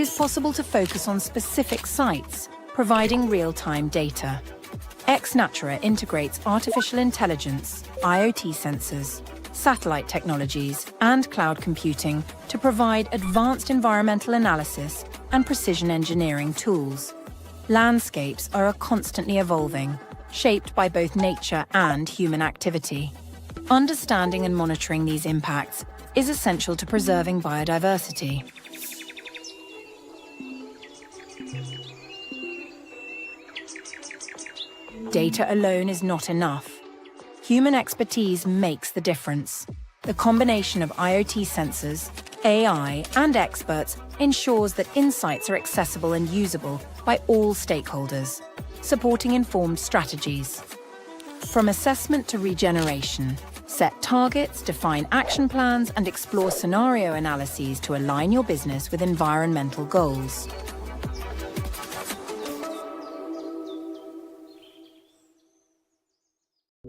is possible to focus on specific sites, providing real-time data. XNatura integrates artificial intelligence, IoT sensors, satellite technologies, and cloud computing to provide advanced environmental analysis and precision engineering tools. Landscapes are constantly evolving, shaped by both nature and human activity. Understanding and monitoring these impacts is essential to preserving biodiversity. Data alone is not enough. Human expertise makes the difference. The combination of IoT sensors, AI, and experts ensures that insights are accessible and usable by all stakeholders, supporting informed strategies. From assessment to regeneration, set targets, define action plans, and explore scenario analyses to align your business with environmental goals.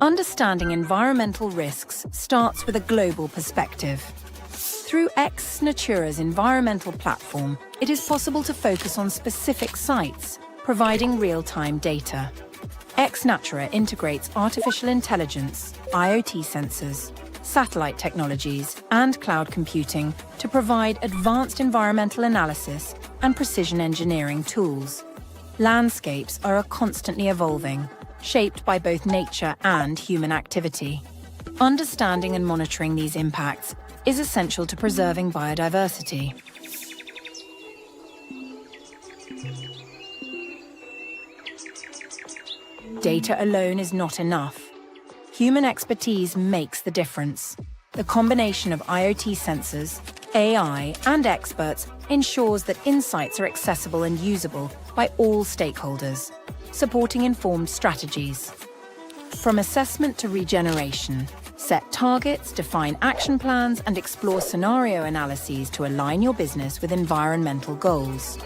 Understanding environmental risks starts with a global perspective. Through XNatura's environmental platform, it is possible to focus on specific sites, providing real-time data. XNatura integrates artificial intelligence, IoT sensors, satellite technologies, and cloud computing to provide advanced environmental analysis and precision engineering tools. Landscapes are constantly evolving, shaped by both nature and human activity. Understanding and monitoring these impacts is essential to preserving biodiversity. Data alone is not enough. Human expertise makes the difference. The combination of IoT sensors, AI, and experts ensures that insights are accessible and usable by all stakeholders, supporting informed strategies. From assessment to regeneration, set targets, define action plans, and explore scenario analyses to align your business with environmental goals.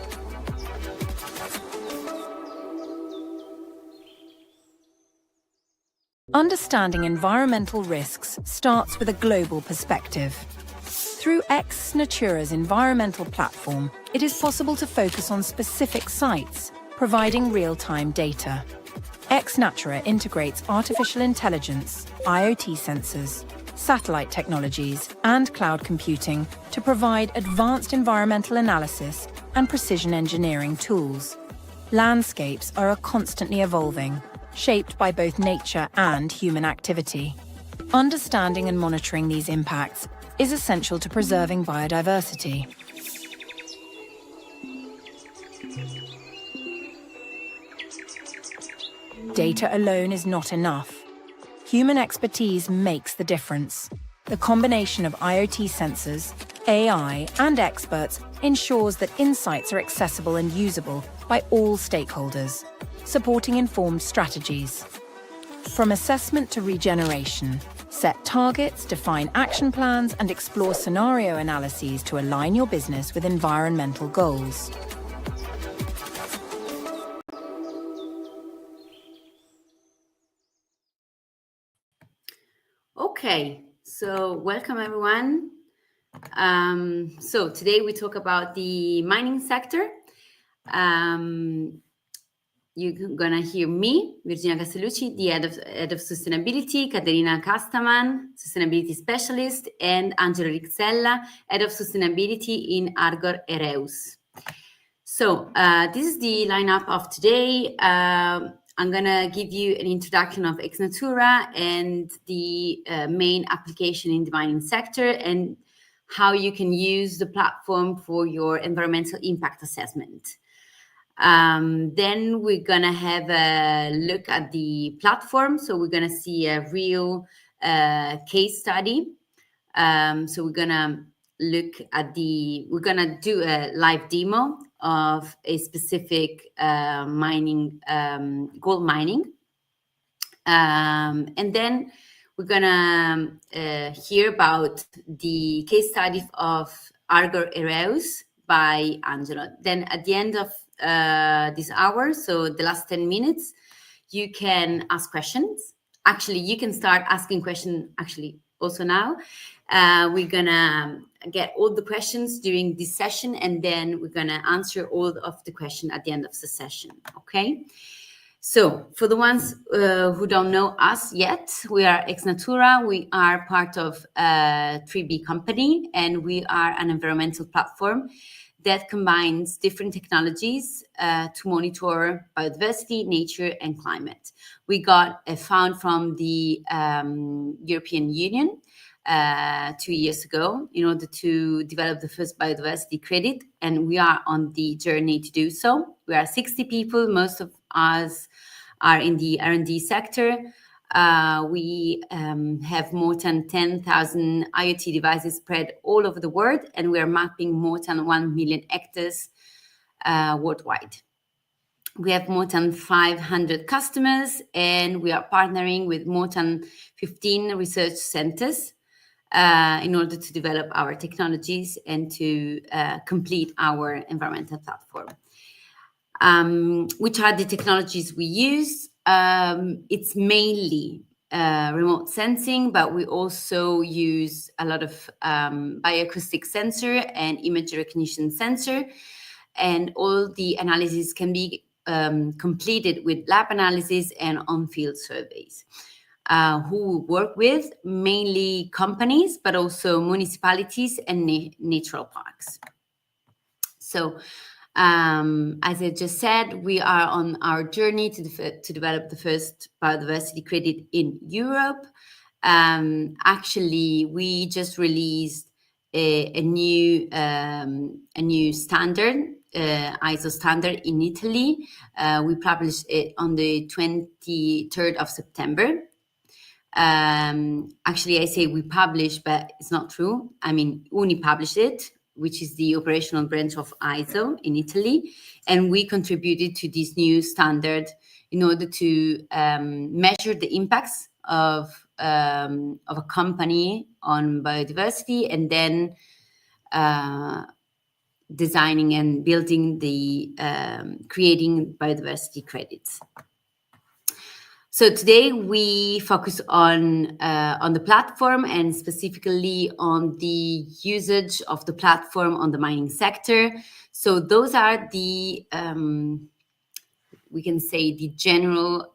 Understanding environmental risks starts with a global perspective. Through XNatura's environmental platform, it is possible to focus on specific sites, providing real-time data. XNatura integrates artificial intelligence, IoT sensors, satellite technologies, and cloud computing to provide advanced environmental analysis and precision engineering tools. Landscapes are constantly evolving, shaped by both nature and human activity. Understanding and monitoring these impacts is essential to preserving biodiversity. Data alone is not enough. Human expertise makes the difference. The combination of IoT sensors, AI, and experts ensures that insights are accessible and usable by all stakeholders, supporting informed strategies. From assessment to regeneration, set targets, define action plans, and explore scenario analyses to align your business with environmental goals. Okay, so welcome everyone. So today we talk about the mining sector. You're gonna hear me, Virginia Castellucci, the head of sustainability, Caterina Castaman, sustainability specialist, and Angelo Rixella, head of sustainability in Argor Ereus. So this is the lineup of today. I'm gonna give you an introduction of XNatura and the main application in the mining sector and how you can use the platform for your environmental impact assessment. Then we're gonna have a look at the platform. So we're gonna see a real case study. So we're gonna we're gonna do a live demo of a specific mining, gold mining. And then we're gonna hear about the case study of Argor Ereus by Angelo. Then at the end of this hour, so the last 10 minutes, you can ask questions. Actually, you can start asking questions actually also now. We're gonna get all the questions during this session, and then we're gonna answer all of the questions at the end of the session, okay? So for the ones who don't know us yet, we are XNatura. We are part of a 3B company, and we are an environmental platform that combines different technologies to monitor biodiversity, nature, and climate. We got a fund from the European Union 2 years ago in order to develop the first biodiversity credit, and we are on the journey to do so. We are 60 people, most of us are in the R&D sector. We have more than 10,000 IoT devices spread all over the world, and we are mapping more than 1 million hectares worldwide. We have more than 500 customers, and we are partnering with more than 15 research centers in order to develop our technologies and to complete our environmental platform. Which are the technologies we use? It's mainly remote sensing, but we also use a lot of bioacoustic sensor and image recognition sensor, and all the analysis can be completed with lab analysis and on-field surveys. Who we work with, mainly companies, but also municipalities and natural parks. So, as I just said, we are on our journey to develop the first biodiversity credit in Europe. Actually, we just released a new standard, ISO standard in Italy. We published it on the 23rd of September. Actually, I say we published, but it's not true. I mean, UNI published it, which is the operational branch of ISO in Italy, and we contributed to this new standard in order to measure the impacts of a company on biodiversity, and then designing and building the creating biodiversity credits. So today we focus on the platform, and specifically on the usage of the platform on the mining sector. So those are the we can say the general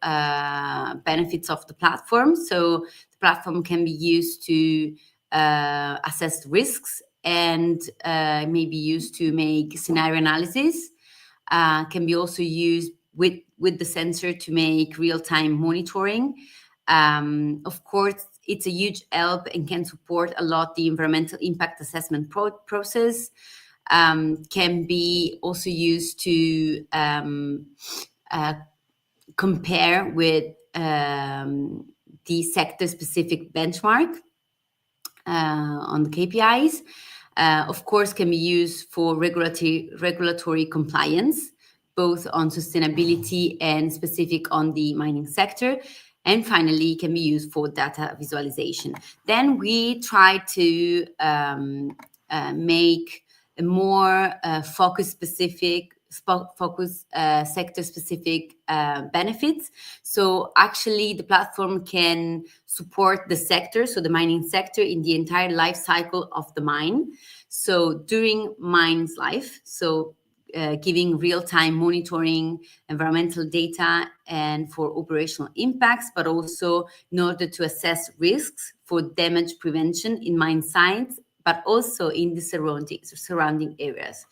benefits of the platform. So the platform can be used to assess risks, and may be used to make scenario analysis. Can be also used with the sensor to make real-time monitoring. Of course, it's a huge help and can support a lot the environmental impact assessment process. Can be also used to compare with the sector-specific benchmark on the KPIs. Of course, can be used for regulatory compliance, both on sustainability and specific on the mining sector. And finally, can be used for data visualization. Then we try to make a more sector-specific benefits. So actually, the platform can support the sector, so the mining sector, in the entire life cycle of the mine. So during mine's life, so giving real-time monitoring, environmental data, and for operational impacts, but also in order to assess risks for damage prevention in mine sites, but also in the surrounding areas.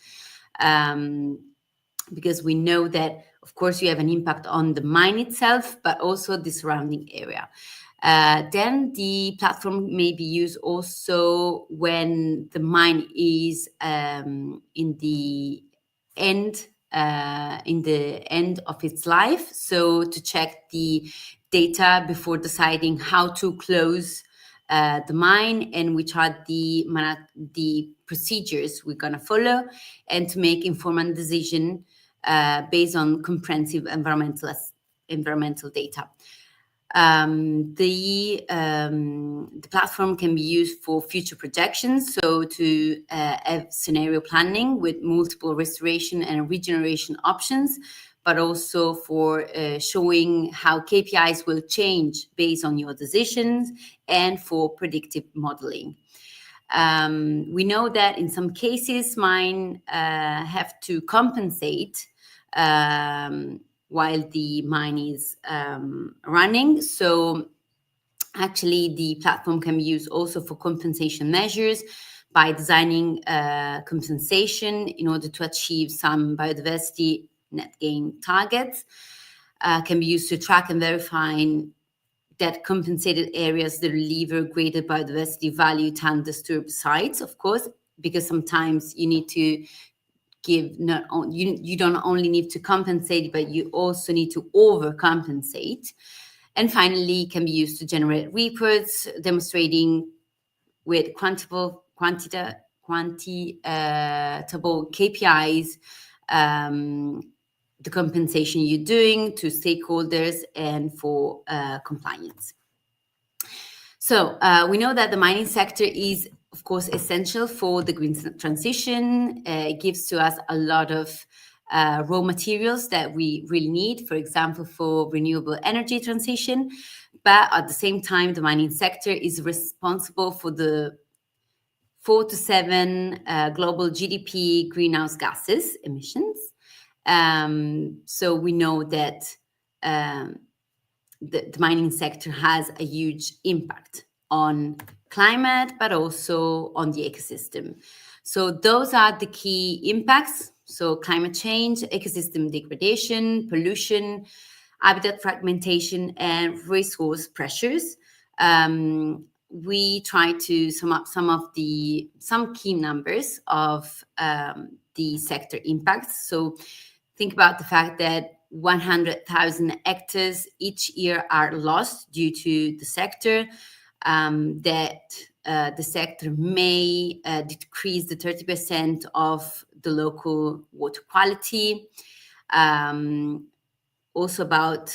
Because we know that, of course, you have an impact on the mine itself, but also the surrounding area. Then the platform may be used also when the mine is in the end of its life. So to check the data before deciding how to close the mine, and which are the procedures we're going to follow, and to make informed decision based on comprehensive environmental data. The platform can be used for future projections, so to have scenario planning with multiple restoration and regeneration options, but also for showing how KPIs will change based on your decisions, and for predictive modeling. We know that in some cases, mine have to compensate while the mine is running. So actually, the platform can be used also for compensation measures by designing compensation in order to achieve some biodiversity net gain targets. Can be used to track and verify that compensated areas deliver greater biodiversity value to undisturbed sites, of course, because sometimes you need to give you don't only need to compensate, but you also need to overcompensate. And finally, can be used to generate reports demonstrating with quantifiable KPIs the compensation you're doing to stakeholders and for compliance. So we know that the mining sector is, of course, essential for the green transition. It gives to us a lot of raw materials that we really need, for example, for renewable energy transition. But at the same time, the mining sector is responsible for the 4 to 7 global GDP greenhouse gases emissions. So we know that the mining sector has a huge impact on climate, but also on the ecosystem. So those are the key impacts. So climate change, ecosystem degradation, pollution, habitat fragmentation, and resource pressures. We try to sum up some key numbers of the sector impacts. So think about the fact that 100,000 hectares each year are lost due to the sector, that the sector may decrease the 30% of the local water quality. Also about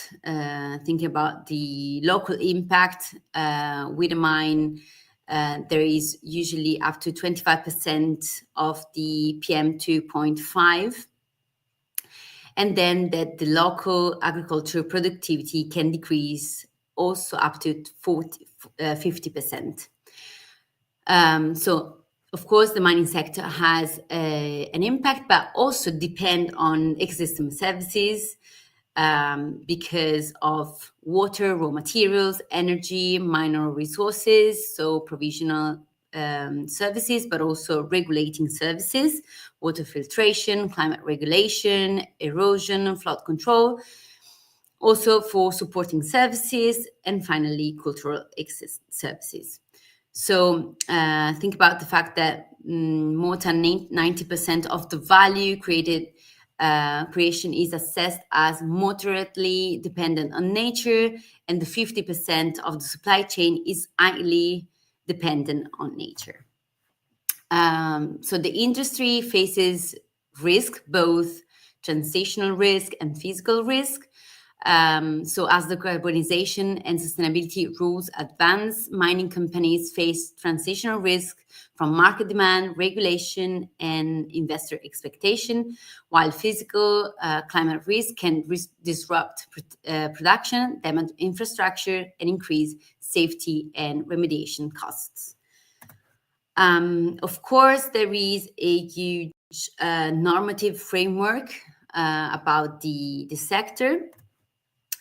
thinking about the local impact with a mine, there is usually up to 25% of the PM2.5. And then that the local agricultural productivity can decrease also up to 50%. So, of course, the mining sector has an impact, but also depend on ecosystem services because of water, raw materials, energy, mineral resources, so provisional services, but also regulating services, water filtration, climate regulation, erosion, flood control, also for supporting services, and finally, cultural services. So think about the fact that more than 90% of the value creation is assessed as moderately dependent on nature, and the 50% of the supply chain is highly dependent on nature. So the industry faces risk, both transitional risk and physical risk. So as the carbonization and sustainability rules advance, mining companies face transitional risk from market demand, regulation, and investor expectation, while physical climate risk can disrupt production, damage infrastructure, and increase safety and remediation costs. Of course, there is a huge normative framework about the sector.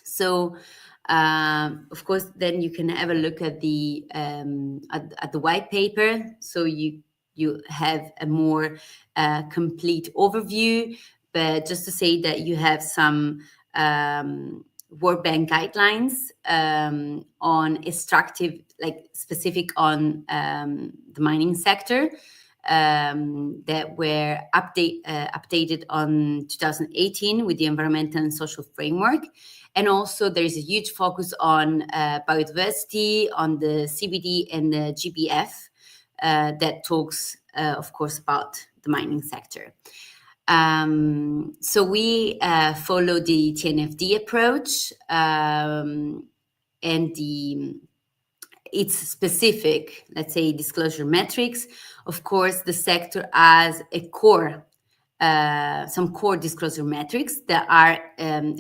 So, of course, then you can have a look at the white paper. So you have a more complete overview. But just to say that you have some World Bank guidelines on extractive, like specific on the mining sector, that were updated on 2018 with the environmental and social framework. And also there is a huge focus on biodiversity, on the CBD and the GBF that talks, of course, about the mining sector. So we follow the TNFD approach and its specific, let's say, disclosure metrics. Of course, the sector has a some core disclosure metrics that are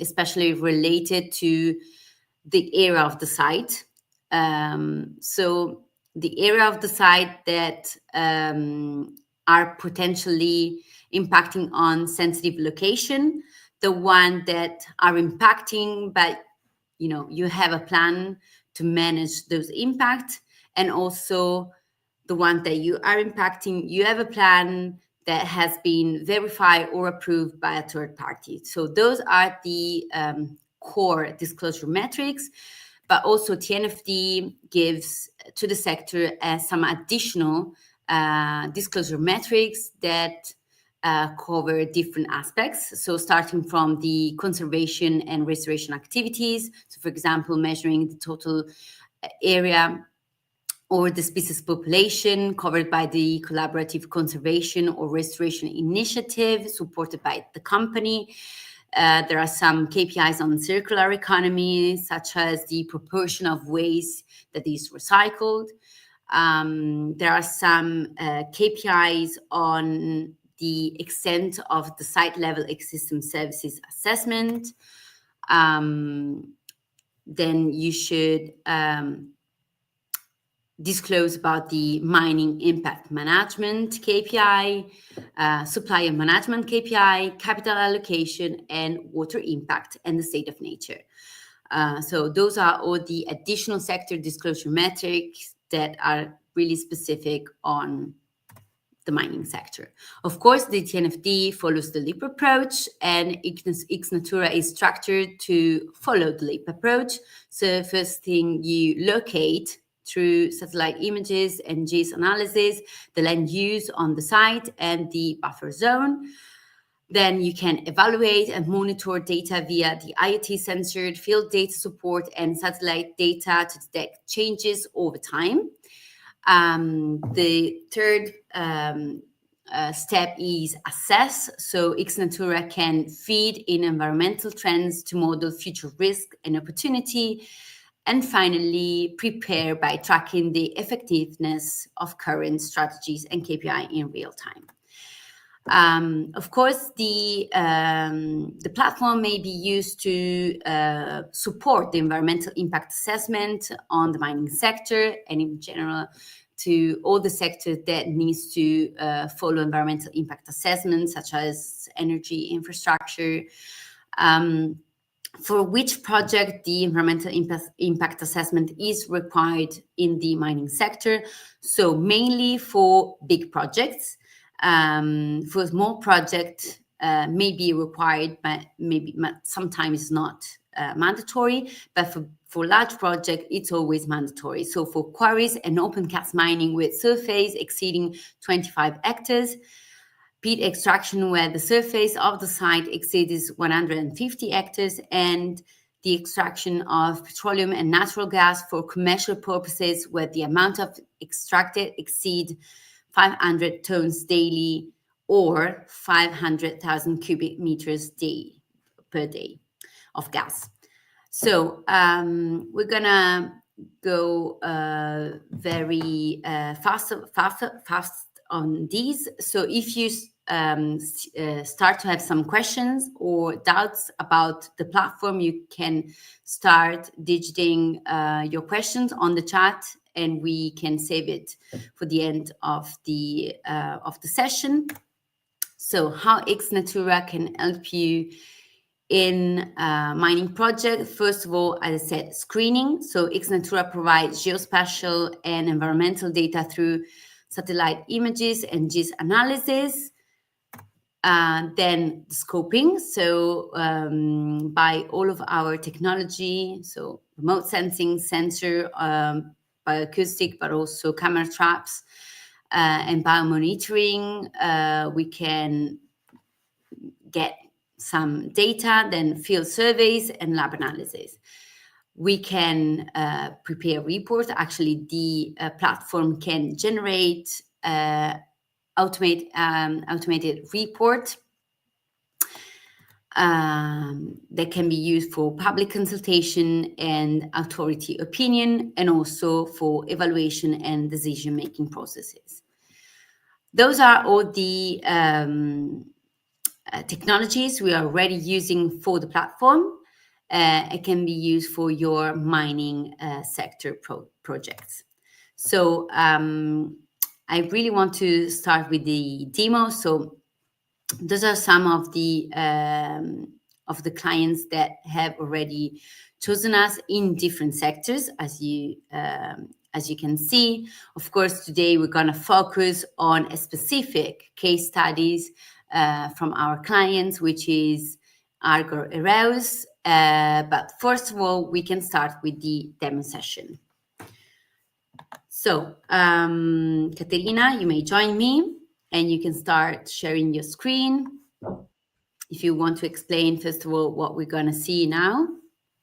especially related to the area of the site. So the area of the site that are potentially impacting on sensitive location, the one that are impacting, but you have a plan to manage those impacts, and also the one that you are impacting, you have a plan that has been verified or approved by a third party. So those are the core disclosure metrics, but also TNFD gives to the sector some additional disclosure metrics that cover different aspects. So starting from the conservation and restoration activities. So for example, measuring the total area or the species population covered by the collaborative conservation or restoration initiative supported by the company. There are some KPIs on circular economy, such as the proportion of waste that is recycled. There are some KPIs on the extent of the site level ecosystem services assessment. Then you should disclose about the mining impact management KPI, supplier management KPI, capital allocation, and water impact and the state of nature. So those are all the additional sector disclosure metrics that are really specific on the mining sector. Of course, the TNFD follows the LEAP approach, and XNatura is structured to follow the LEAP approach. So first thing, you locate through satellite images and GIS analysis the land use on the site and the buffer zone. Then you can evaluate and monitor data via the IoT censored field data support and satellite data to detect changes over time. The third step is assess. So XNatura can feed in environmental trends to model future risk and opportunity. And finally, prepare by tracking the effectiveness of current strategies and KPI in real time. Of course, the platform may be used to support the environmental impact assessment on the mining sector, and in general to all the sectors that needs to follow environmental impact assessments, such as energy infrastructure. For which project the environmental impact assessment is required in the mining sector. So mainly for big projects. For small project may be required, but sometimes not mandatory. But for large project, it's always mandatory. So for quarries and open cast mining with surface exceeding 25 hectares, peat extraction where the surface of the site exceeds 150 hectares, and the extraction of petroleum and natural gas for commercial purposes where the amount of extracted exceed 500 tons daily or 500,000 cubic meters per day of gas. So we're gonna go very fast on these. So if you start to have some questions or doubts about the platform, you can start digiting your questions on the chat, and we can save it for the end of the session. So how XNatura can help you in mining project? First of all, as I said, screening. So XNatura provides geospatial and environmental data through satellite images and GIS analysis. Then scoping. So by all of our technology, so remote sensing, sensor, bioacoustic, but also camera traps and biomonitoring, we can get some data, then field surveys and lab analysis. We can prepare reports. Actually, the platform can generate automated report that can be used for public consultation and authority opinion, and also for evaluation and decision-making processes. Those are all the technologies we are already using for the platform. It can be used for your mining sector projects. So I really want to start with the demo. So those are some of the clients that have already chosen us in different sectors, as you can see. Of course, today we're going to focus on a specific case studies from our clients, which is Argor Ereus. But first of all, we can start with the demo session. So, Caterina, you may join me and you can start sharing your screen. If you want to explain, first of all, what we're going to see now.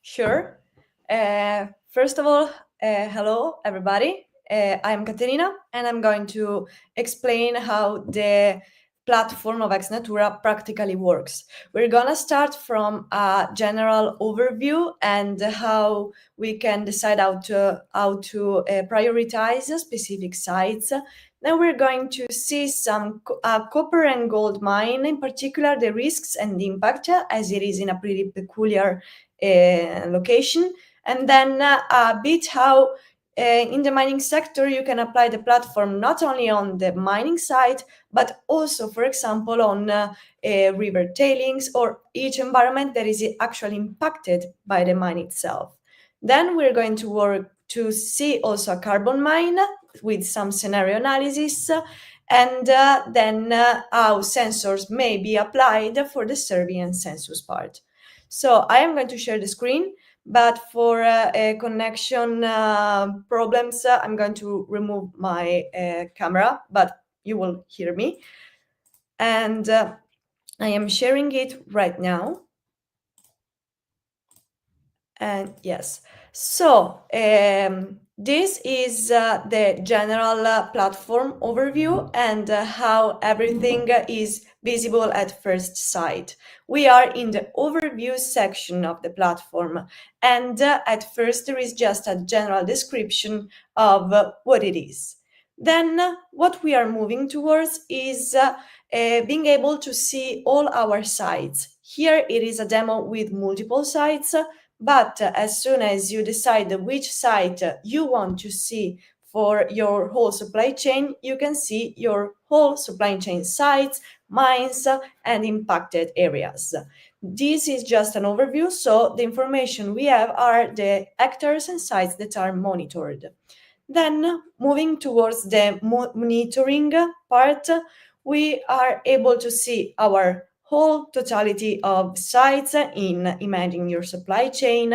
Sure. First of all, hello, everybody. I'm Caterina, and I'm going to explain how the platform of XNatura practically works. We're going to start from a general overview and how we can decide how to prioritize specific sites. Then we're going to see some copper and gold mine, in particular the risks and impact, as it is in a pretty peculiar location, and then a bit how in the mining sector you can apply the platform not only on the mining site, but also, for example, on river tailings or each environment that is actually impacted by the mine itself. Then we're going to work to see also a carbon mine with some scenario analysis, and then how sensors may be applied for the survey and census part. So I am going to share the screen, but for connection problems, I'm going to remove my camera, but you will hear me. And I am sharing it right now. And yes, so this is the general platform overview and how everything is visible at first sight. We are in the overview section of the platform, and at first there is just a general description of what it is. Then what we are moving towards is being able to see all our sites. Here it is a demo with multiple sites, but as soon as you decide which site you want to see for your whole supply chain, you can see your whole supply chain sites, mines, and impacted areas. This is just an overview, so the information we have are the hectares and sites that are monitored. Then, moving towards the monitoring part, we are able to see our whole totality of sites in imaging your supply chain,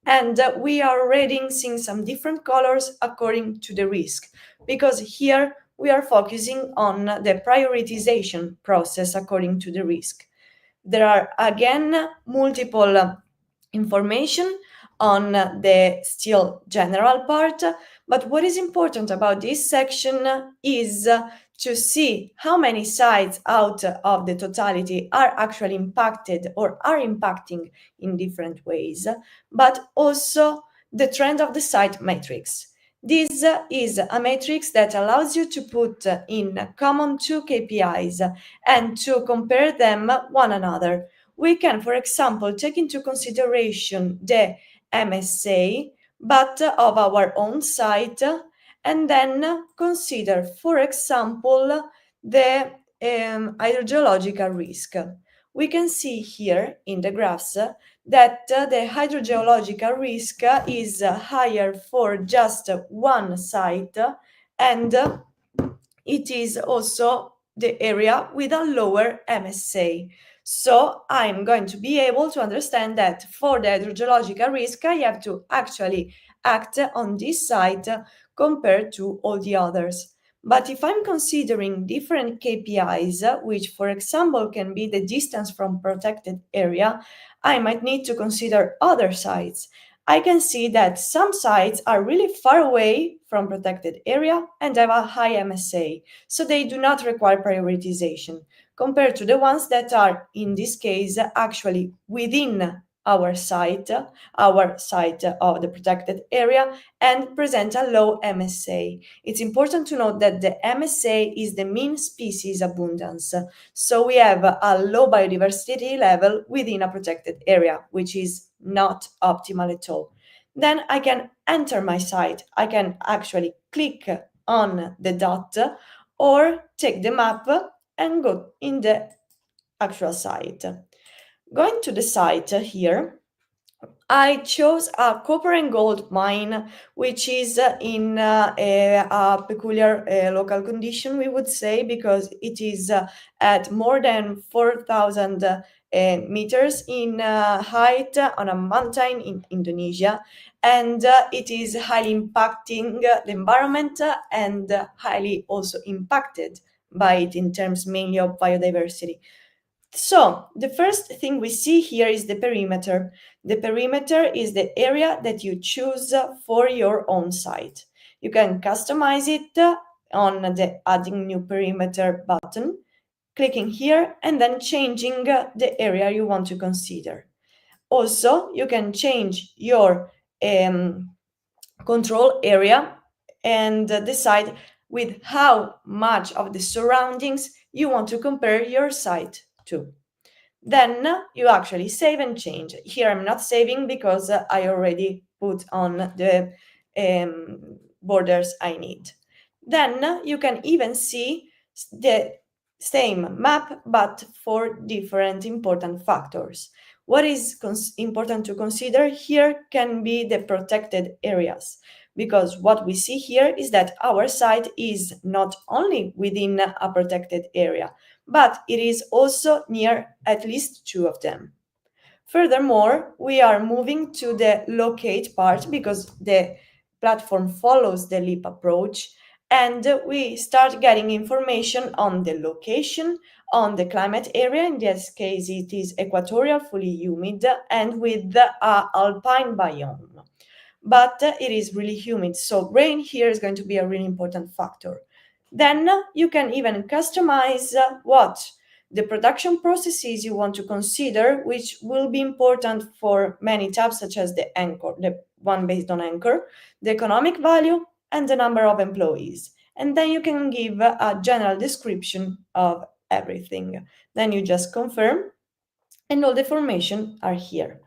and we are already seeing some different colors according to the risk, because here we are focusing on the prioritization process according to the risk. There are again multiple information on the still general part, but what is important about this section is to see how many sites out of the totality are actually impacted or are impacting in different ways, but also the trend of the site matrix. This is a matrix that allows you to put in common two KPIs and to compare them one another. We can, for example, take into consideration the MSA, but of our own site, and then consider, for example, the hydrogeological risk. We can see here in the graphs that the hydrogeological risk is higher for just one site, and it is also the area with a lower MSA. So I'm going to be able to understand that for the hydrogeological risk, I have to actually act on this site compared to all the others. But if I'm considering different KPIs, which for example can be the distance from protected area, I might need to consider other sites. I can see that some sites are really far away from protected area and have a high MSA, so they do not require prioritization, compared to the ones that are, in this case, actually within our site of the protected area and present a low MSA. It's important to note that the MSA is the mean species abundance. So we have a low biodiversity level within a protected area, which is not optimal at all. Then I can enter my site. I can actually click on the dot or take the map and go in the actual site. Going to the site here, I chose a copper and gold mine, which is in a peculiar local condition, we would say, because it is at more than 4,000 meters in height on a mountain in Indonesia, and it is highly impacting the environment and highly also impacted by it in terms mainly of biodiversity. So the first thing we see here is the perimeter. The perimeter is the area that you choose for your own site. You can customize it on the adding new perimeter button, clicking here and then changing the area you want to consider. Also, you can change your control area and decide with how much of the surroundings you want to compare your site to. Then you actually save and change. Here I'm not saving because I already put on the borders I need. Then you can even see the same map but for different important factors. What is important to consider here can be the protected areas, because what we see here is that our site is not only within a protected area, but it is also near at least two of them. Furthermore, we are moving to the locate part because the platform follows the leap approach, and we start getting information on the location, on the climate area. In this case, it is equatorial, fully humid, and with the alpine biome. But it is really humid, so rain here is going to be a really important factor. Then you can even customize what the production processes you want to consider, which will be important for many tabs, such as the anchor, the one based on anchor, the economic value, and the number of employees. And then you can give a general description of everything. Then you just confirm, and all the information are here.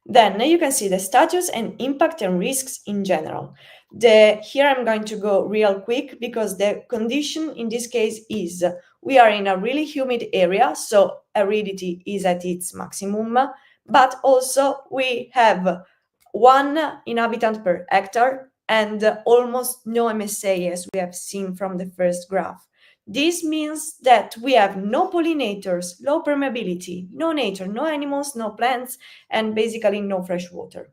Then you can see the status and impact and risks in general. Here I'm going to go real quick because the condition in this case is we are in a really humid area, so aridity is at its maximum, but also we have 1 inhabitant per hectare and almost no MSA, as we have seen from the first graph. This means that we have no pollinators, low permeability, no nature, no animals, no plants, and basically no fresh water.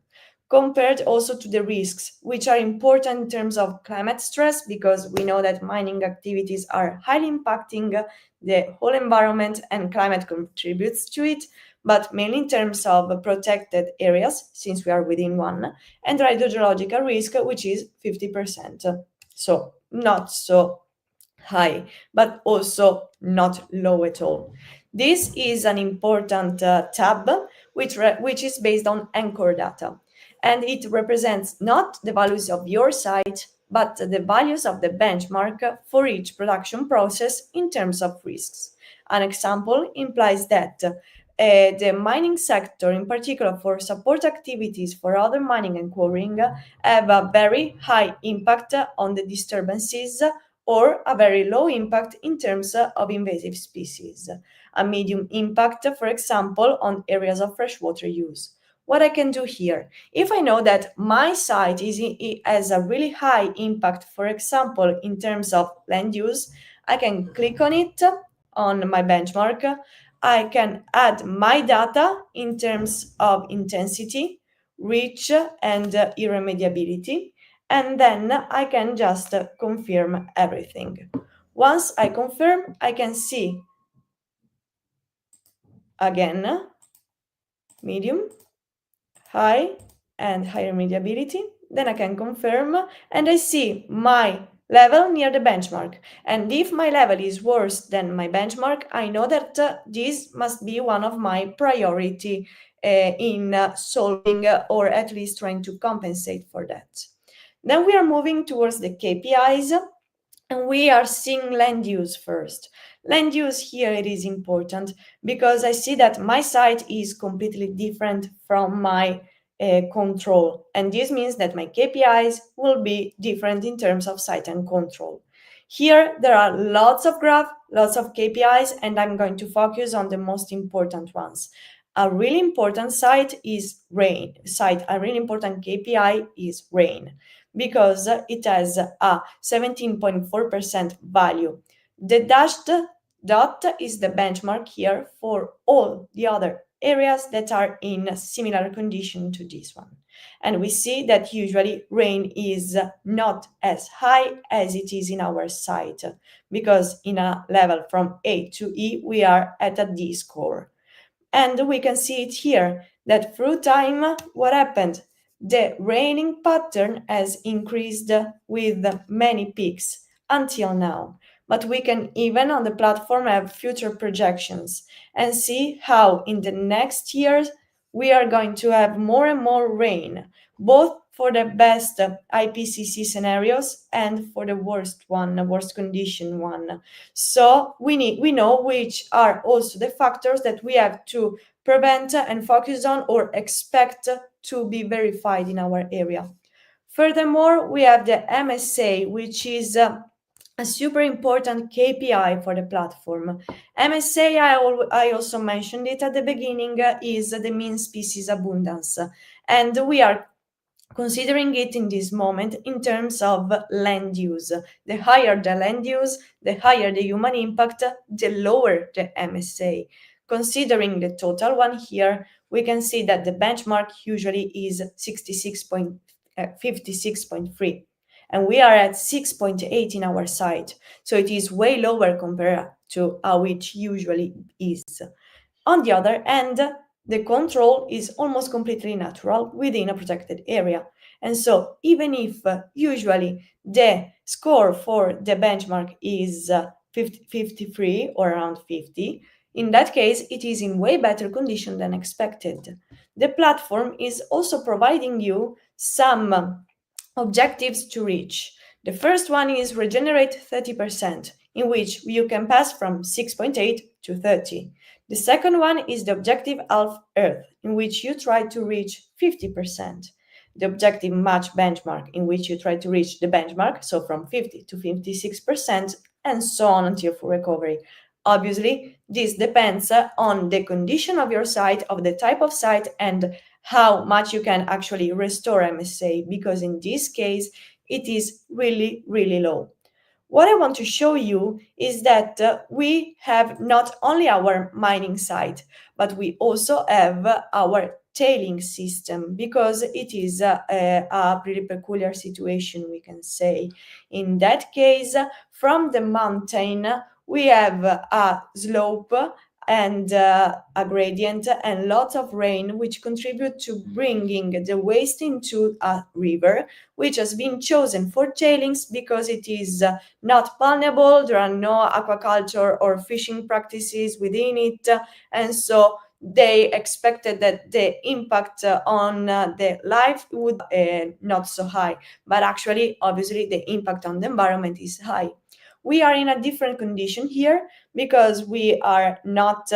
Compared also to the risks, which are important in terms of climate stress, because we know that mining activities are highly impacting the whole environment and climate contributes to it, but mainly in terms of protected areas, since we are within one, and hydrogeological risk, which is 50%. So not so high, but also not low at all. This is an important tab, which is based on anchor data. And it represents not the values of your site, but the values of the benchmark for each production process in terms of risks. An example implies that the mining sector, in particular for support activities for other mining and quarrying, have a very high impact on the disturbances or a very low impact in terms of invasive species. A medium impact, for example, on areas of freshwater use. What I can do here, if I know that my site has a really high impact, for example, in terms of land use, I can click on it on my benchmark. I can add my data in terms of intensity, reach, and irremediability, and then I can just confirm everything. Once I confirm, I can see again medium, high, and high remediability. Then I can confirm, and I see my level near the benchmark. And if my level is worse than my benchmark, I know that this must be one of my priority in solving or at least trying to compensate for that. Then we are moving towards the KPIs, and we are seeing land use first. Land use here, it is important because I see that my site is completely different from my control. And this means that my KPIs will be different in terms of site and control. Here, there are lots of graphs, lots of KPIs, and I'm going to focus on the most important ones. A really important site is rain. A really important KPI is rain, because it has a 17.4% value. The dashed dot is the benchmark here for all the other areas that are in a similar condition to this one. And we see that usually rain is not as high as it is in our site, because in a level from A to E, we are at a D score. And we can see it here, that through time, what happened? The raining pattern has increased with many peaks until now. But we can even on the platform have future projections and see how in the next years we are going to have more and more rain, both for the best IPCC scenarios and for the worst condition one. So we know which are also the factors that we have to prevent and focus on or expect to be verified in our area. Furthermore, we have the MSA, which is a super important KPI for the platform. MSA, I also mentioned it at the beginning, is the mean species abundance. And we are considering it in this moment in terms of land use. The higher the land use, the higher the human impact, the lower the MSA. Considering the total one here, we can see that the benchmark usually is 56.3, and we are at 6.8 in our site. So it is way lower compared to how it usually is. On the other hand, the control is almost completely natural within a protected area. And so even if usually the score for the benchmark is 53 or around 50, in that case, it is in way better condition than expected. The platform is also providing you some objectives to reach. The first one is regenerate 30%, in which you can pass from 6.8 to 30. The second one is the objective half Earth, in which you try to reach 50%. The objective match benchmark, in which you try to reach the benchmark, so from 50 to 56%, and so on until full recovery. Obviously, this depends on the condition of your site, of the type of site, and how much you can actually restore MSA, because in this case, it is really, really low. What I want to show you is that we have not only our mining site, but we also have our tailing system, because it is a pretty peculiar situation, we can say. In that case, from the mountain, we have a slope and a gradient and lots of rain, which contribute to bringing the waste into a river, which has been chosen for tailings because it is not vulnerable, there are no aquaculture or fishing practices within it, and so they expected that the impact on the life would not so high, but actually, obviously, the impact on the environment is high. We are in a different condition here because we are not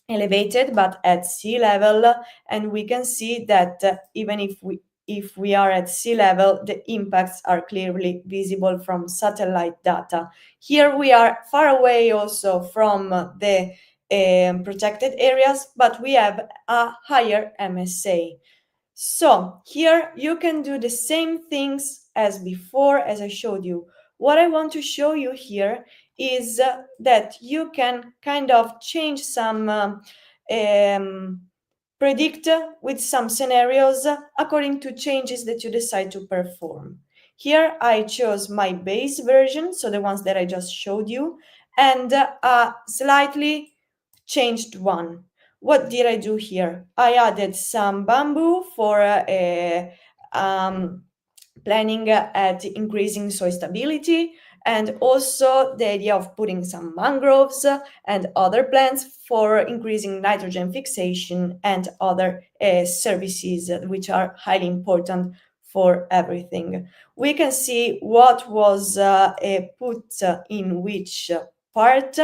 elevated but at sea level, and we can see that even if we are at sea level, the impacts are clearly visible from satellite data. Here we are far away also from the protected areas, but we have a higher MSA. So here you can do the same things as before, as I showed you. What I want to show you here is that you can kind of change some predict with some scenarios according to changes that you decide to perform. Here I chose my base version, so the ones that I just showed you, and a slightly changed one. What did I do here? I added some bamboo for planning at increasing soil stability, and also the idea of putting some mangroves and other plants for increasing nitrogen fixation and other services which are highly important for everything. We can see what was put in which part,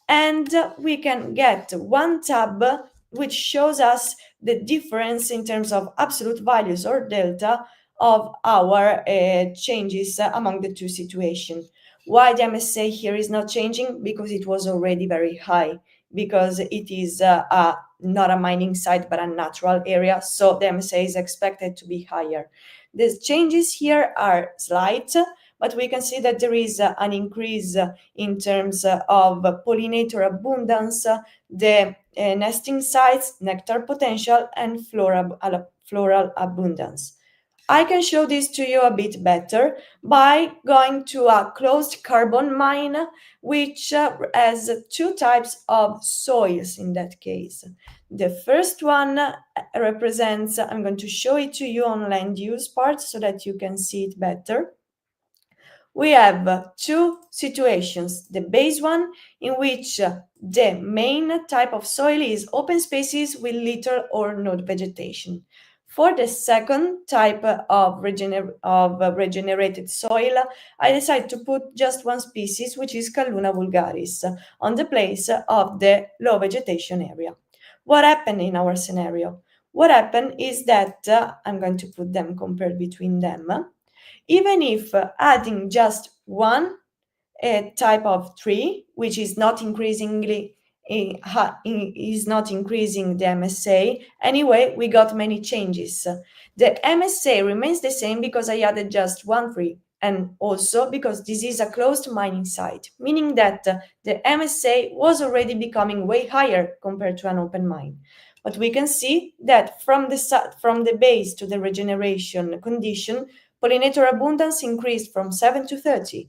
and we can get one tab which shows us the difference in terms of absolute values or delta of our changes among the two situations. Why the MSA here is not changing? Because it was already very high, because it is not a mining site, but a natural area. So the MSA is expected to be higher. The changes here are slight, but we can see that there is an increase in terms of pollinator abundance, the nesting sites, nectar potential, and floral abundance. I can show this to you a bit better by going to a closed carbon mine, which has two types of soils in that case. The first one represents, I'm going to show it to you on land use part so that you can see it better. We have two situations. The base one, in which the main type of soil is open spaces with little or no vegetation. For the second type of regenerated soil, I decided to put just one species, which is Calluna vulgaris, on the place of the low vegetation area. What happened in our scenario? What happened is that, I'm going to put them compared between them, even if adding just one type of tree, which is not increasingly is not increasing the MSA, anyway, we got many changes. The MSA remains the same because I added just one tree, and also because this is a closed mining site, meaning that the MSA was already becoming way higher compared to an open mine. But we can see that from the base to the regeneration condition, pollinator abundance increased from 7 to 30.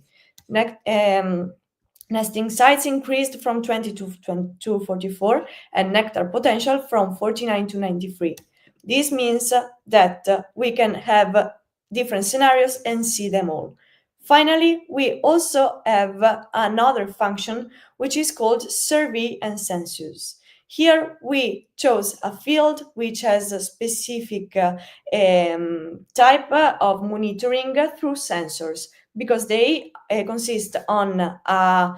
Nesting sites increased from 20 to 44, and nectar potential from 49 to 93. This means that we can have different scenarios and see them all. Finally, we also have another function which is called survey and census. Here we chose a field which has a specific type of monitoring through sensors, because they consist on a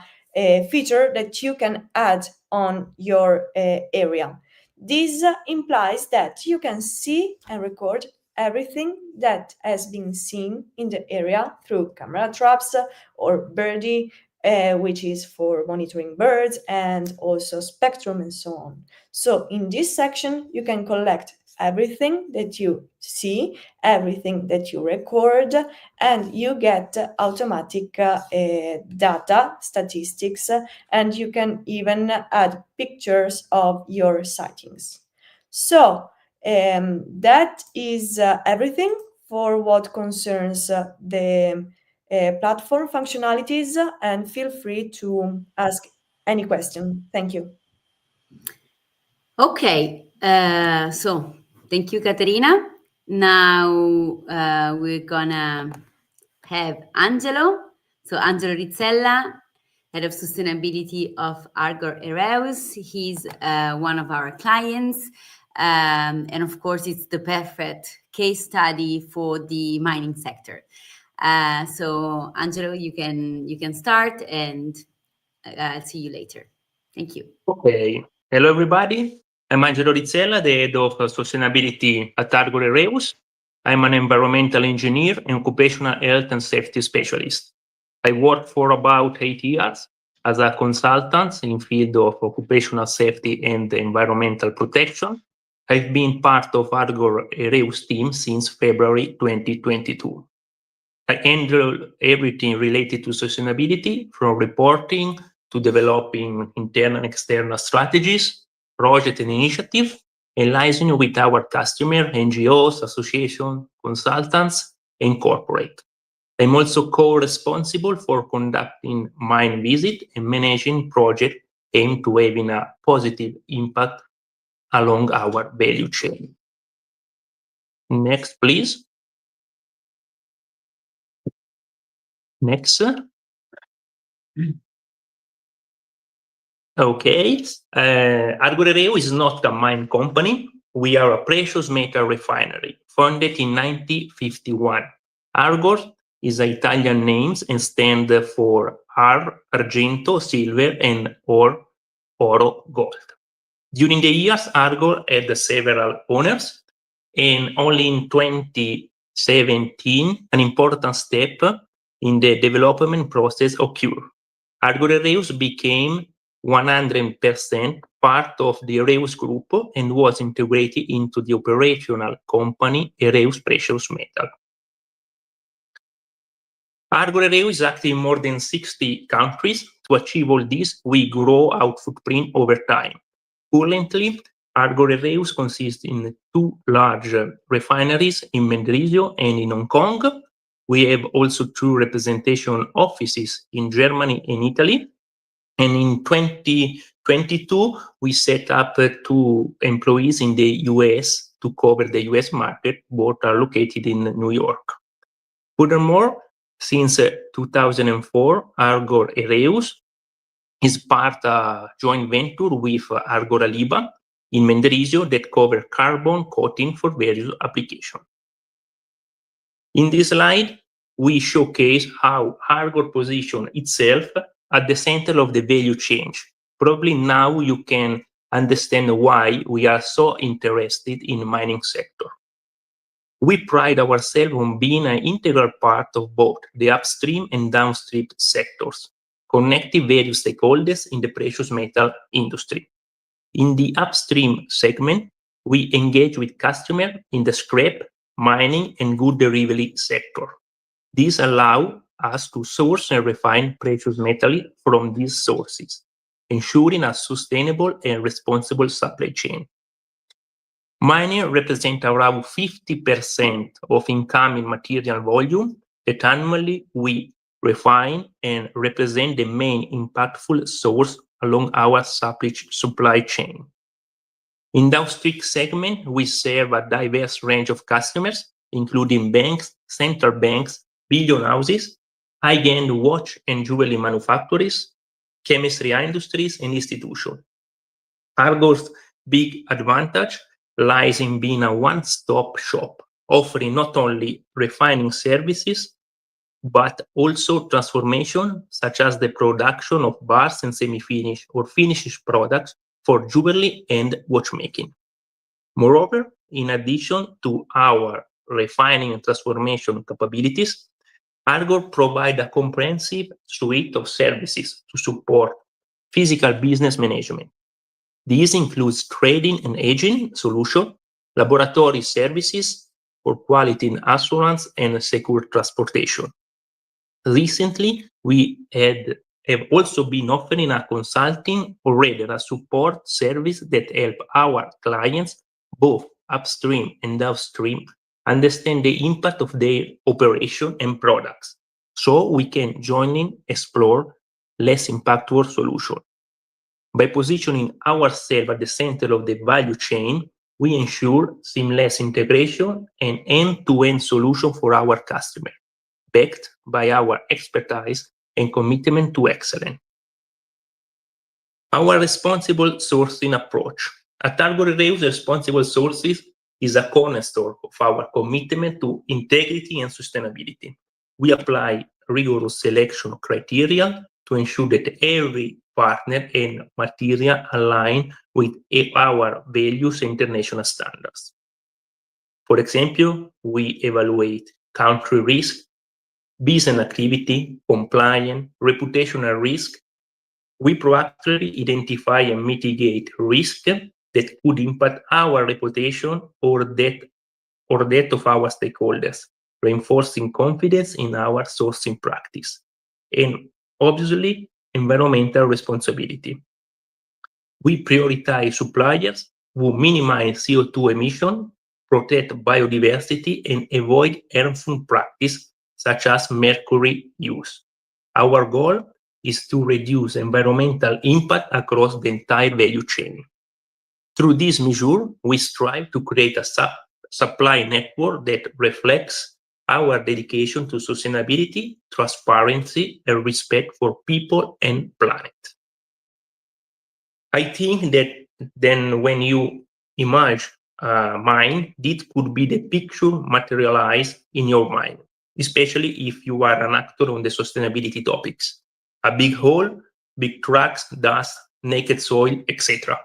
feature that you can add on your area. This implies that you can see and record everything that has been seen in the area through camera traps or birdie, which is for monitoring birds, and also spectrum and so on. So in this section, you can collect everything that you see, everything that you record, and you get automatic data, statistics, and you can even add pictures of your sightings. So that is everything for what concerns the platform functionalities, and feel free to ask any question. Thank you. Okay, so thank you, Caterina. Now we're gonna have Angelo. So Angelo Rizzella, Head of Sustainability of Argor Ereus. He's one of our clients. And of course, it's the perfect case study for the mining sector. So Angelo, you can start, and I'll see you later. Thank you. Okay. Hello, everybody. I'm Angelo Rizzella, the Head of Sustainability at Argor Ereus. I'm an environmental engineer and occupational health and safety specialist. I worked for about 8 years as a consultant in field of occupational safety and environmental protection. I've been part of Argor Ereus team since February 2022. I handle everything related to sustainability, from reporting to developing internal and external strategies, project and initiative, and liaising with our customer, NGOs, associations, consultants, and corporate. I'm also co-responsible for conducting mine visit and managing projects aimed to having a positive impact along our value chain. Next, please. Next. Okay. Argor Ereus is not a mine company. We are a precious metal refinery, founded in 1951. Argor is an Italian name and stands for argento, silver, and oro, gold. During the years, Argor had several owners, and only in 2017, an important step in the development process occurred. Argor Reus became 100% part of the Reus Group and was integrated into the operational company Reus Precious Metal. Argor Reus is active in more than 60 countries. To achieve all this, we grow our footprint over time. Currently, Argor Reus consists in 2 large refineries in Mendrisio and in Hong Kong. We have also 2 representation offices in Germany and Italy. And in 2022, we set up 2 employees in the US to cover the US market. Both are located in New York. Furthermore, since 2004, Argor Reus is part of a joint venture with Argor Aliba in Mendrisio that cover carbon coating for various applications. In this slide, we showcase how Argor positions itself at the center of the value chain. Probably now you can understand why we are so interested in the mining sector. We pride ourselves on being an integral part of both the upstream and downstream sectors, connecting various stakeholders in the precious metal industry. In the upstream segment, we engage with customers in the scrap, mining, and good delivery sector. This allows us to source and refine precious metal from these sources, ensuring a sustainable and responsible supply chain. Mining represents around 50% of incoming material volume that annually we refine and represent the main impactful source along our supply chain. In the downstream segment, we serve a diverse range of customers, including banks, central banks, billion houses, high-end watch and jewelry manufacturers, chemistry industries, and institutions. Argor's big advantage lies in being a one-stop shop, offering not only refining services, but also transformation, such as the production of bars and semi-finished or finished products for jewelry and watchmaking. Moreover, in addition to our refining and transformation capabilities, Argor provides a comprehensive suite of services to support physical business management. These includes trading and aging solutions, laboratory services for quality assurance, and secure transportation. Recently, we have also been offering a consulting or rather a support service that help our clients, both upstream and downstream, understand the impact of their operation and products, so we can jointly explore less impactful solutions. By positioning ourselves at the center of the value chain, we ensure seamless integration and end-to-end solution for our customers, backed by our expertise and commitment to excellence. Our responsible sourcing approach. At Argor Reus, responsible sources is a cornerstone of our commitment to integrity and sustainability. We apply rigorous selection criteria to ensure that every partner and material align with our values and international standards. For example, we evaluate country risk, business activity, compliance, reputational risk. We proactively identify and mitigate risks that could impact our reputation or that of our stakeholders, reinforcing confidence in our sourcing practice. And obviously, environmental responsibility. We prioritize suppliers who minimize CO2 emission, protect biodiversity, and avoid harmful practices such as mercury use. Our goal is to reduce environmental impact across the entire value chain. Through this measure, we strive to create a supply network that reflects our dedication to sustainability, transparency, and respect for people and planet. I think that then when you imagine mine, this could be the picture materialized in your mind, especially if you are an actor on the sustainability topics. A big hole, big trucks, dust, naked soil, etc.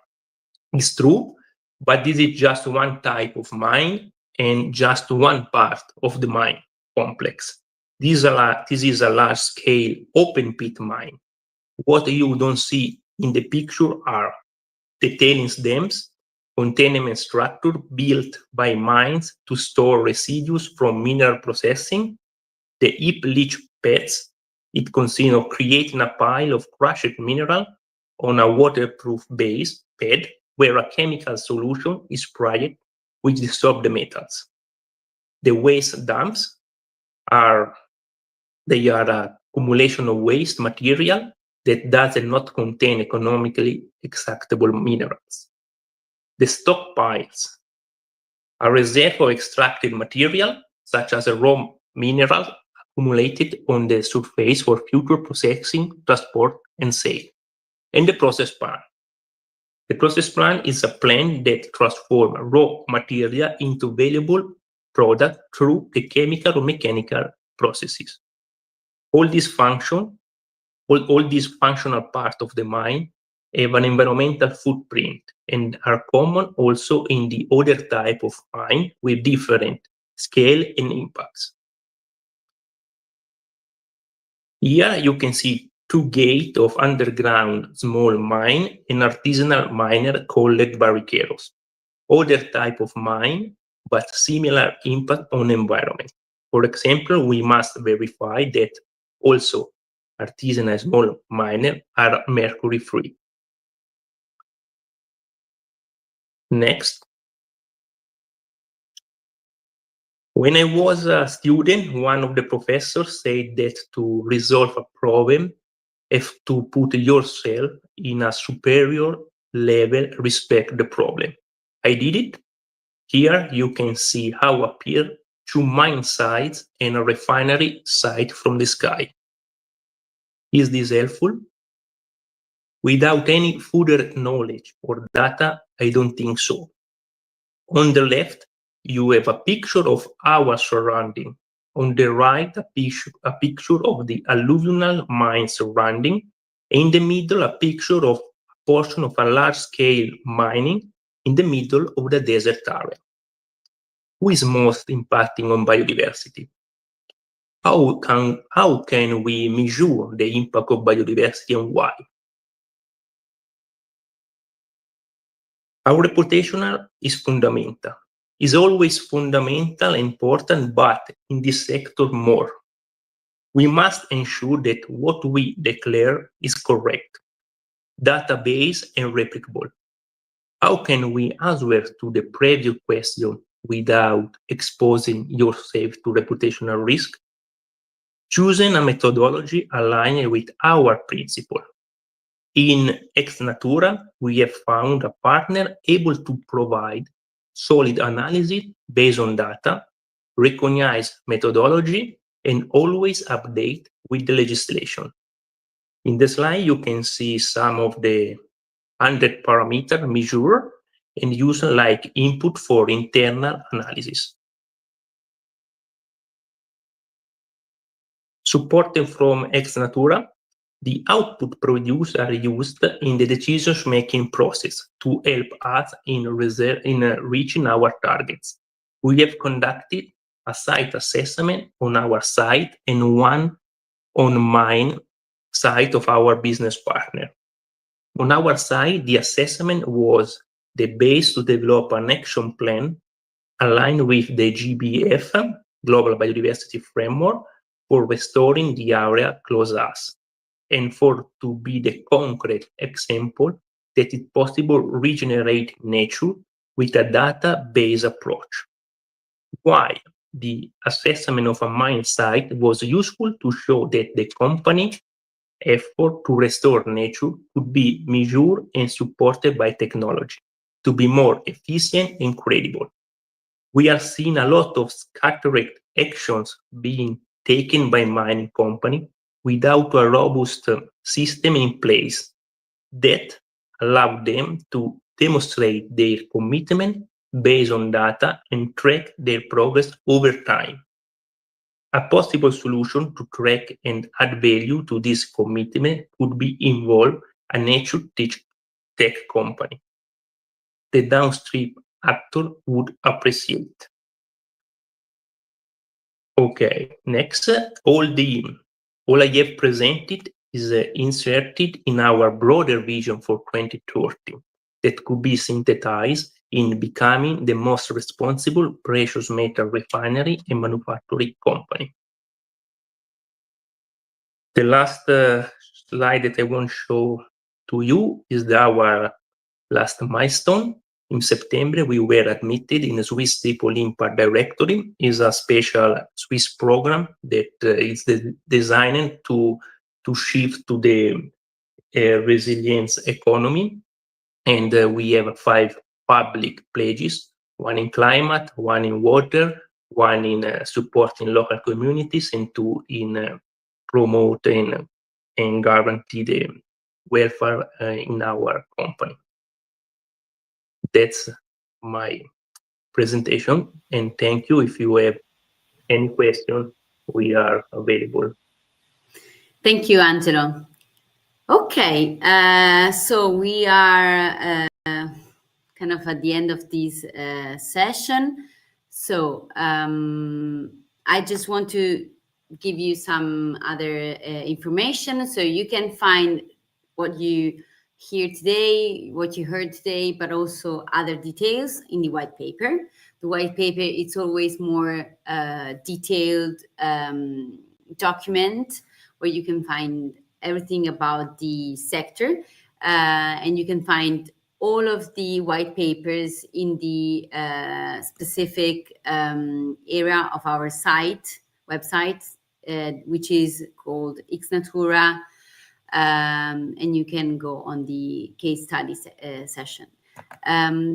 It's true, but this is just one type of mine and just one part of the mine complex. This is a large-scale open-pit mine. What you don't see in the picture are the tailings dams, containment structure built by mines to store residues from mineral processing, the heap leach pads. It consists of creating a pile of crushed mineral on a waterproof base pad where a chemical solution is sprayed which dissolve the metals. The waste dumps are a accumulation of waste material that does not contain economically extractable minerals. The stockpiles are reserve of extracted material, such as a raw mineral accumulated on the surface for future processing, transport, and sale. And the process plant. The process plant is a plant that transforms raw material into valuable product through the chemical or mechanical processes. All these functional parts of the mine have an environmental footprint and are common also in the other type of mine with different scale and impacts. Here you can see two gates of underground small mine and artisanal miner called barriqueros. Other type of mine, but similar impact on environment. For example, we must verify that also artisanal small miner are mercury free. Next. When I was a student, one of the professors said that to resolve a problem, you have to put yourself in a superior level, respect the problem. I did it. Here you can see how appear two mine sites and a refinery site from the sky. Is this helpful? Without any further knowledge or data, I don't think so. On the left, you have a picture of our surrounding. On the right, a picture of the alluvial mine surrounding. In the middle, a picture of a portion of a large-scale mining in the middle of the desert area. Who is most impacting on biodiversity? How can we measure the impact of biodiversity and why? Our reputation is fundamental. Is always fundamental and important, but in this sector more. We must ensure that what we declare is correct, database and replicable. How can we answer to the previous question without exposing yourself to reputational risk? Choosing a methodology aligned with our principle. In XNatura, we have found a partner able to provide solid analysis based on data, recognize methodology, and always update with the legislation. In the slide, you can see some of the 100 parameter measure and use like input for internal analysis. Supported from XNatura, the output produced are used in the decision-making process to help us in reaching our targets. We have conducted a site assessment on our site and one on mine site of our business partner. On our side, the assessment was the base to develop an action plan aligned with the GBF, Global Biodiversity Framework, for restoring the area close to us, and to be the concrete example that it's possible to regenerate nature with a data-based approach. Why the assessment of a mine site was useful to show that the company effort to restore nature could be measured and supported by technology to be more efficient and credible. We are seeing a lot of scattered actions being taken by mining companies without a robust system in place that allow them to demonstrate their commitment based on data and track their progress over time. A possible solution to track and add value to this commitment could be involve a nature tech company. the downstream actor would appreciate. Okay, next, all I have presented is inserted in our broader vision for 2030 that could be synthesized in becoming the most responsible precious metal refinery and manufacturing company. The last slide that I want to show to you is our last milestone. In September, we were admitted in the Swiss Triple Impact Directory. Is a special Swiss program that is designed to shift to the resilience economy. And we have 5 public pledges, one in climate, one in water, one in supporting local communities, and 2 in promoting and guarantee the welfare in our company. That's my presentation, and thank you. If you have any question, we are available. Thank you, Angelo. Okay, so we are kind of at the end of this session. So I just want to give you some other information. So you can find what you hear today, what you heard today, but also other details in the white paper. The white paper, it's always more detailed document where you can find everything about the sector, and you can find all of the white papers in the specific area of our website, which is called XNatura, and you can go on the case study session.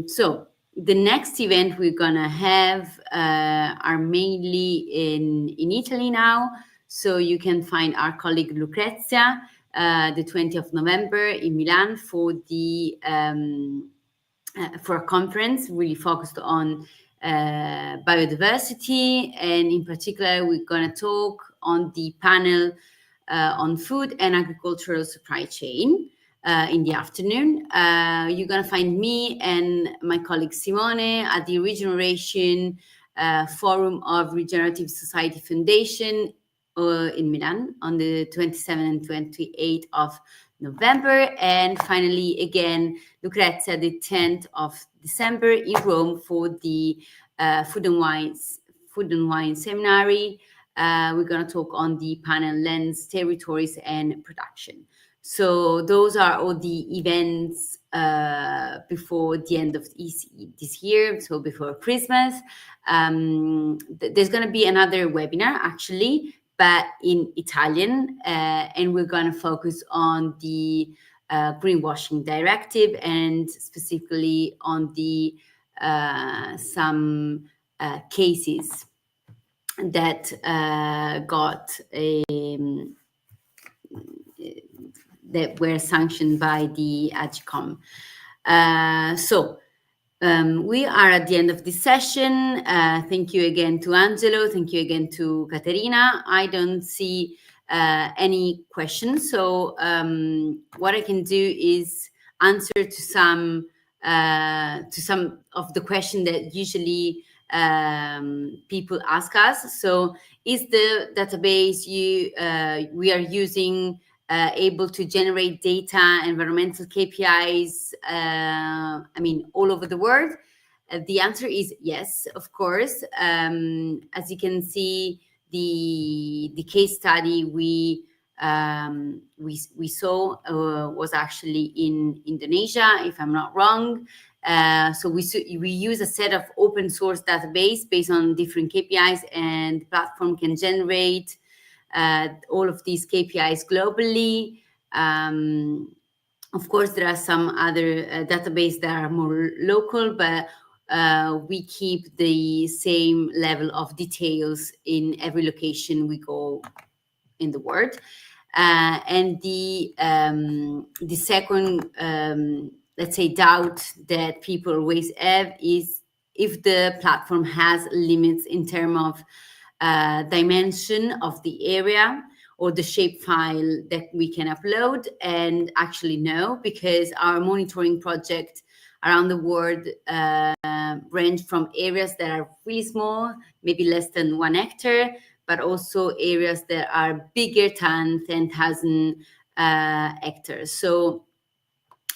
So the next event we're gonna have are mainly in Italy now. So you can find our colleague Lucrezia the 20th of November in Milan for the for a conference really focused on biodiversity, and in particular we're going to talk on the panel on food and agricultural supply chain in the afternoon. You're going to find me and my colleague Simone at the Regeneration Forum of Regenerative Society Foundation in Milan on the 27th and 28th of November. And finally, again, Lucrezia, the 10th of December in Rome for the Food and Wine Seminary. We're going to talk on the panel Lands, Territories and Production. So those are all the events before the end of this year, so before Christmas. There's going to be another webinar, actually, but in Italian, and we're going to focus on the greenwashing directive and specifically on the some cases that that were sanctioned by the AGCOM. We are at the end of this session. Thank you again to Angelo. Thank you again to Caterina. I don't see any questions. So what I can do is answer to some of the questions that usually people ask us. So is the database we are using able to generate data, environmental KPIs, all over the world? The answer is yes, of course. As you can see, the case study we saw was actually in Indonesia, if I'm not wrong. So we use a set of open source database based on different KPIs, and the platform can generate all of these KPIs globally. Of course, there are some other databases that are more local, but we keep the same level of details in every location we go in the world. And the second, let's say, doubt that people always have is if the platform has limits in terms of dimension of the area or the shapefile that we can upload. And actually no, because our monitoring project around the world range from areas that are really small, maybe less than 1 hectare, but also areas that are bigger than 10,000 hectares. So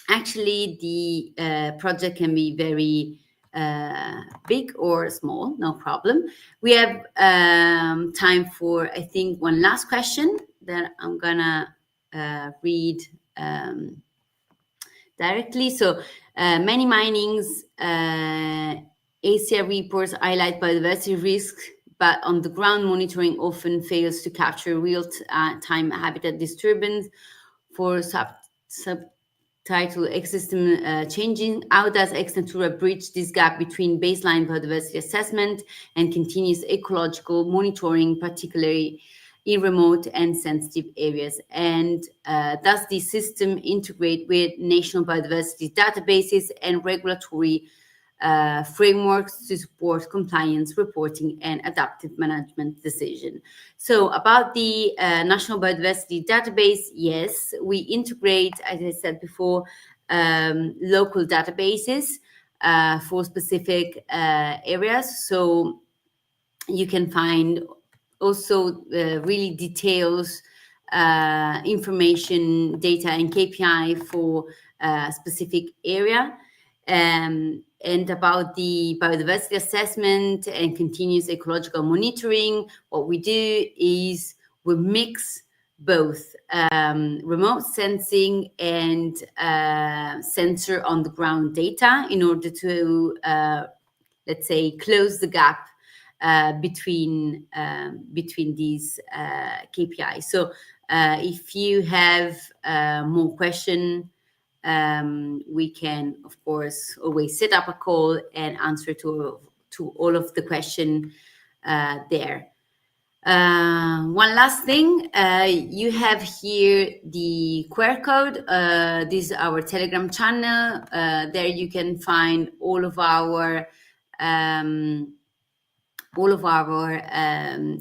actually the project can be very big or small, no problem. We have time for, I think, one last question that I'm gonna read directly. So many minings ACR reports highlight biodiversity risks, but on the ground monitoring often fails to capture real-time habitat disturbance. For subtitle ecosystem changing, how does XNatura bridge this gap between baseline biodiversity assessment and continuous ecological monitoring, particularly in remote and sensitive areas? And does this system integrate with national biodiversity databases and regulatory frameworks to support compliance, reporting, and adaptive management decision? So about the National Biodiversity Database, yes, we integrate, as I said before, local databases for specific areas. So you can find also really details, information, data, and KPI for a specific area. And about the biodiversity assessment and continuous ecological monitoring, what we do is we mix both remote sensing and sensor on the ground data in order to, let's say, close the gap between these KPIs. So if you have more questions, we can, of course, always set up a call and answer to all of the questions there. One last thing, you have here the QR code. This is our Telegram channel. There you can find all of our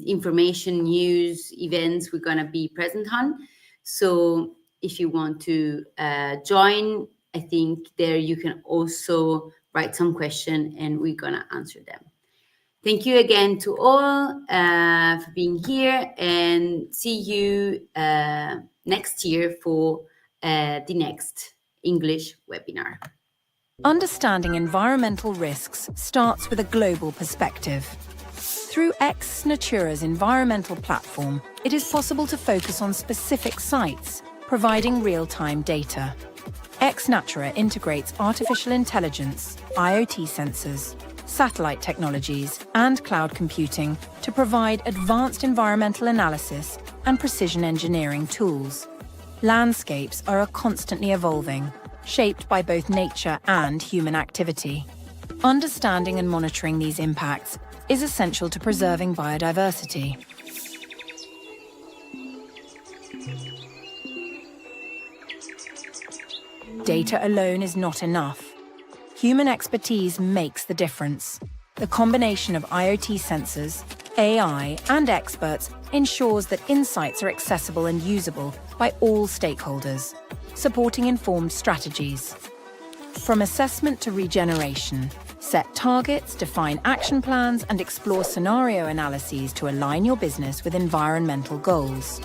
information, news, events we're going to be present on. So if you want to join, I think there you can also write some question and we're going to answer them. Thank you again to all for being here, and see you next year for the next English webinar. Understanding environmental risks starts with a global perspective. Through XNatura's environmental platform, it is possible to focus on specific sites, providing real-time data. XNatura integrates artificial intelligence, IoT sensors, satellite technologies, and cloud computing to provide advanced environmental analysis and precision engineering tools. Landscapes are constantly evolving, shaped by both nature and human activity. Understanding and monitoring these impacts is essential to preserving biodiversity. Data alone is not enough. Human expertise makes the difference. The combination of IoT sensors, AI, and experts ensures that insights are accessible and usable by all stakeholders, supporting informed strategies. From assessment to regeneration, set targets, define action plans, and explore scenario analyses to align your business with environmental goals.